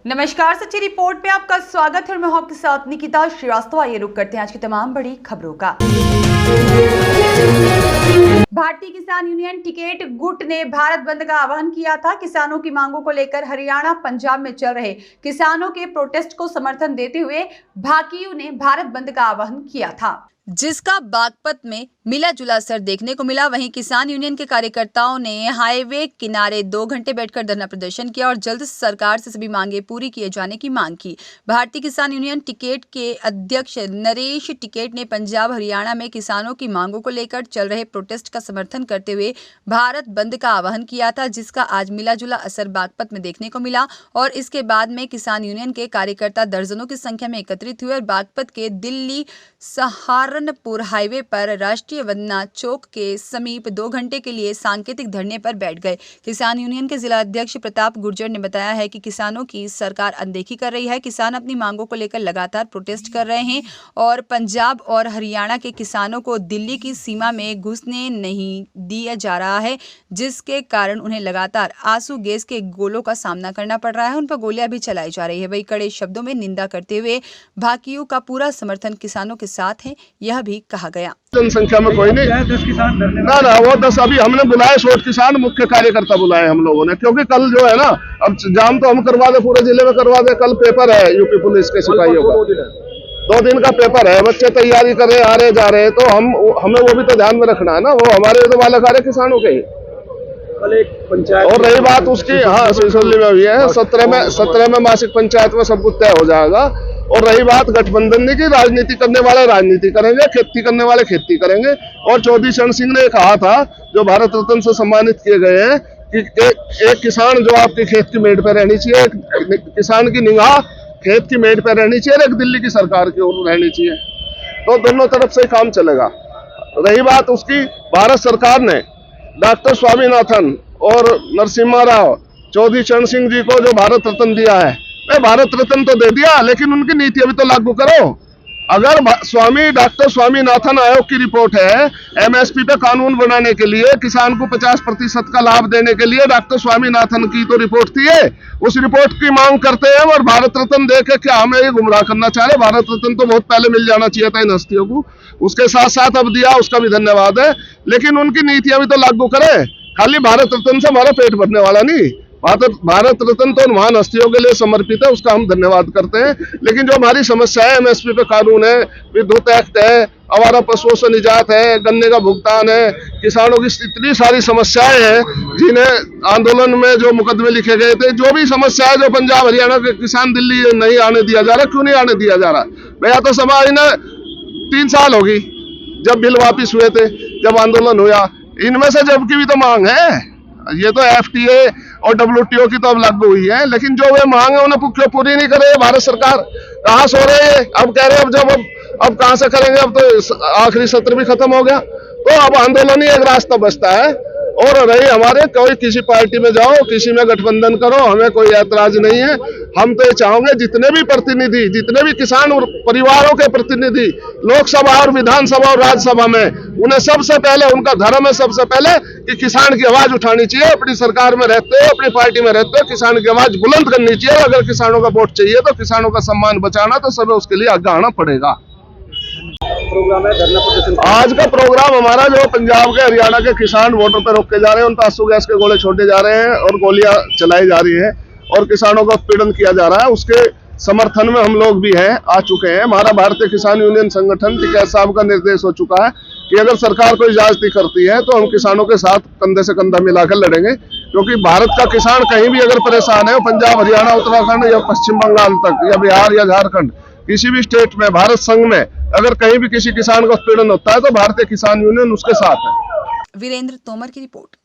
नमस्कार, सच्ची रिपोर्ट पे आपका स्वागत है और मैं हूं आपके साथ निकिता श्रीवास्तव। आइए रुक करते हैं आज की तमाम बड़ी खबरों का। भारतीय किसान यूनियन टिकैत गुट ने भारत बंद का आह्वान किया था। किसानों की मांगों को लेकर हरियाणा पंजाब में चल रहे किसानों के प्रोटेस्ट को समर्थन देते हुए भाकियू ने भारत बंद का आह्वान किया था, जिसका बागपत में मिला जुला असर देखने को मिला। वहीं किसान यूनियन के कार्यकर्ताओं ने हाईवे किनारे 2 घंटे बैठकर धरना प्रदर्शन किया और जल्द सरकार से सभी मांगे पूरी किए जाने की मांग की। भारतीय किसान यूनियन टिकैत के अध्यक्ष नरेश टिकैत ने पंजाब हरियाणा में किसानों की मांगों को लेकर चल रहे प्रोटेस्ट का समर्थन करते हुए भारत बंद का आह्वान किया था, जिसका आज मिला जुला असर बागपत में देखने को मिला। और इसके बाद में किसान यूनियन के कार्यकर्ता दर्जनों की संख्या में एकत्रित हुए और बागपत के दिल्ली सहारनपुर हाईवे पर राष्ट्रीय वंदना चौक के समीप 2 घंटे के लिए सांकेतिक धरने पर बैठ गए। किसान यूनियन के जिला अध्यक्ष प्रताप गुर्जर ने बताया है कि किसानों की सरकार अनदेखी कर रही है। किसान अपनी मांगों को लेकर लगातार प्रोटेस्ट कर रहे हैं और पंजाब और हरियाणा के किसानों को दिल्ली की सीमा में घुसने नहीं दिया जा रहा है, जिसके कारण उन्हें लगातार आंसू गैस के गोलों का सामना करना पड़ रहा है। उन पर गोलियां भी चलाई जा रही है। वही कड़े शब्दों में निंदा करते हुए भाकियू का पूरा समर्थन किसानों के साथ है, यह भी कहा गया। जनसंख्या में कोई नहीं, 10 किसान ना वो 10 अभी हमने बुलाए 100 किसान मुख्य कार्यकर्ता बुलाए हम लोगों ने, क्योंकि कल जो है ना, अब जाम तो हम करवा दे, पूरे जिले में करवा दे। कल पेपर है यूपी पुलिस के सिपाहियों का, 2 दिन का पेपर है, बच्चे तैयारी कर रहे आ रहे जा रहे, तो हमें वो भी तो ध्यान में रखना है ना। वो हमारे तो बालक आ रहे किसानों के ही। और रही बात उसकी, हाँ सिसोली में भी है, 17 में मासिक पंचायत में सब कुछ तय हो जाएगा। और रही बात गठबंधन की, राजनीति करने वाले राजनीति करेंगे, खेती करने वाले खेती करेंगे। और चौधरी चरण सिंह ने कहा था, जो भारत रत्न से सम्मानित किए गए हैं, कि एक किसान जो आपके खेत की मेड़ पे रहनी चाहिए, एक किसान की निगाह खेत की मेड़ पे रहनी चाहिए, एक दिल्ली की सरकार की ओर रहनी चाहिए, तो दोनों तरफ से काम चलेगा। रही बात उसकी, भारत सरकार ने डॉक्टर स्वामीनाथन और नरसिम्हा राव चौधरी चरण सिंह जी को जो भारत रत्न दिया है, भारत रत्न तो दे दिया, लेकिन उनकी नीति अभी तो लागू करो। अगर डॉक्टर स्वामीनाथन आयोग की रिपोर्ट है, एमएसपी पे कानून बनाने के लिए, किसान को 50% का लाभ देने के लिए डॉक्टर स्वामीनाथन की तो रिपोर्ट थी है। उस रिपोर्ट की मांग करते हैं और भारत रत्न दे के क्या हमें ये गुमराह करना चाह रहे। भारत रत्न तो बहुत पहले मिल जाना चाहिए था इन हस्तियों को, उसके साथ साथ अब दिया, उसका भी धन्यवाद है। लेकिन उनकी नीति अभी तो लागू करे। खाली भारत रत्न से हमारा पेट भरने वाला नहीं, भारत रत्न तो महान हस्तियों के लिए समर्पित है, उसका हम धन्यवाद करते हैं। लेकिन जो हमारी समस्या है, एमएसपी पे कानून है, विद्युत एक्ट है, आवारा पशुओं से निजात है, गन्ने का भुगतान है, किसानों की इतनी सारी समस्याएं हैं, जिन्हें आंदोलन में जो मुकदमे लिखे गए थे, जो भी समस्या है, जो पंजाब हरियाणा के किसान दिल्ली नहीं आने दिया जा रहा, क्यों नहीं आने दिया जा रहा? भैया तो समाज ने 3 साल होगी जब बिल वापिस हुए थे, जब आंदोलन हुआ, इनमें से जबकि भी तो मांग है। ये तो एफटीए और डब्ल्यूटीओ की तो अब लागू हुई है, लेकिन जो वे मांग है उन्हें क्यों पूरी नहीं करे भारत सरकार? कहाँ सो रहे हैं? अब कह रहे हैं अब कहाँ से करेंगे? अब तो आखिरी सत्र भी खत्म हो गया, तो अब आंदोलन ही एक रास्ता बचता है। और रही हमारे, कोई किसी पार्टी में जाओ, किसी में गठबंधन करो, हमें कोई ऐतराज नहीं है। हम तो ये चाहोगे जितने भी प्रतिनिधि, जितने भी किसान और परिवारों के प्रतिनिधि लोकसभा और विधानसभा और राज्यसभा में, उन्हें सबसे पहले, उनका धर्म है सबसे पहले कि किसान की आवाज उठानी चाहिए। अपनी सरकार में रहते हो, अपनी पार्टी में रहते हो, किसान की आवाज बुलंद करनी चाहिए। अगर किसानों का वोट चाहिए तो किसानों का सम्मान बचाना, तो सब उसके लिए आगे आना पड़ेगा। प्रोग्राम है धरना प्रदर्शन। आज का प्रोग्राम हमारा, जो पंजाब के हरियाणा के किसान बॉर्डर पर रोके जा रहे हैं, उन पर आंसू गैस के गोले छोड़े जा रहे हैं और गोलियां चलाई जा रही है और किसानों का उत्पीड़न किया जा रहा है, उसके समर्थन में हम लोग भी हैं, आ चुके हैं। हमारा भारतीय किसान यूनियन संगठन टिकैत साहब का निर्देश हो चुका है कि अगर सरकार कोई ज्यादती करती है तो हम किसानों के साथ कंधे से कंधा मिलाकर लड़ेंगे, क्योंकि भारत का किसान कहीं भी अगर परेशान है, पंजाब हरियाणा उत्तराखंड या पश्चिम बंगाल तक या बिहार या झारखंड, किसी भी स्टेट में, भारत संघ में अगर कहीं भी किसी किसान का उत्पीड़न होता है तो भारतीय किसान यूनियन उसके साथ है। वीरेंद्र तोमर की रिपोर्ट।